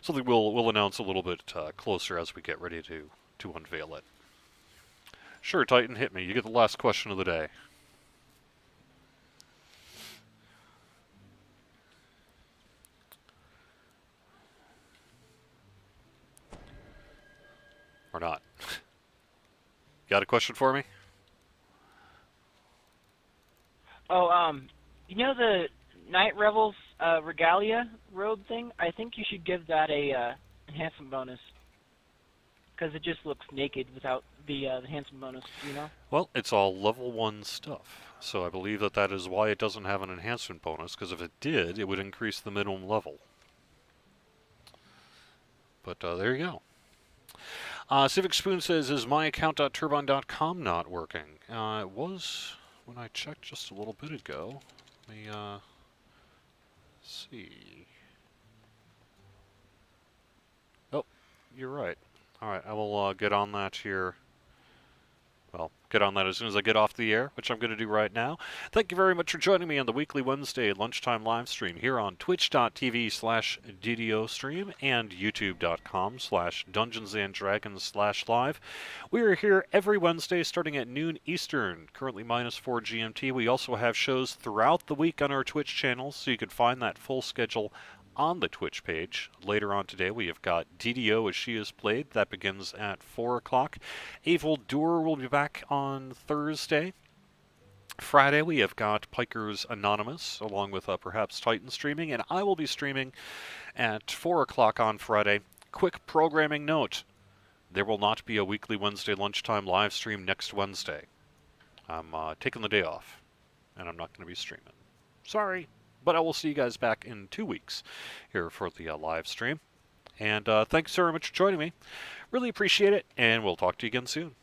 Speaker 1: something we'll announce a little bit closer as we get ready to unveil it. Sure, Titan, hit me. You get the last question of the day. Or not. Got a question for me?
Speaker 3: Oh, you know the Night Revels Regalia robe thing? I think you should give that a enhancement bonus. Because it just looks naked without the enhancement bonus, you know?
Speaker 1: Well, it's all level 1 stuff, so I believe that is why it doesn't have an enhancement bonus, because if it did, it would increase the minimum level. But there you go. Civic Spoon says, is my account.turbine.com not working? It was when I checked just a little bit ago. Let me see. Oh, you're right. Alright, I will get on that here. Well, get on that as soon as I get off the air, which I'm going to do right now. Thank you very much for joining me on the weekly Wednesday lunchtime live stream here on twitch.tv/DDOstream and youtube.com/DungeonsandDragons/live. We are here every Wednesday starting at noon Eastern, currently -4 GMT. We also have shows throughout the week on our Twitch channel, so you can find that full schedule on the Twitch page. Later on today, we have got DDO as she is played. That begins at 4 o'clock. Evil Doer will be back on Thursday. Friday, we have got Pikers Anonymous, along with perhaps Titan streaming, and I will be streaming at 4 o'clock on Friday. Quick programming note. There will not be a weekly Wednesday lunchtime live stream next Wednesday. I'm taking the day off, and I'm not going to be streaming. Sorry. But I will see you guys back in 2 weeks here for the live stream. And thanks very much for joining me. Really appreciate it, and we'll talk to you again soon.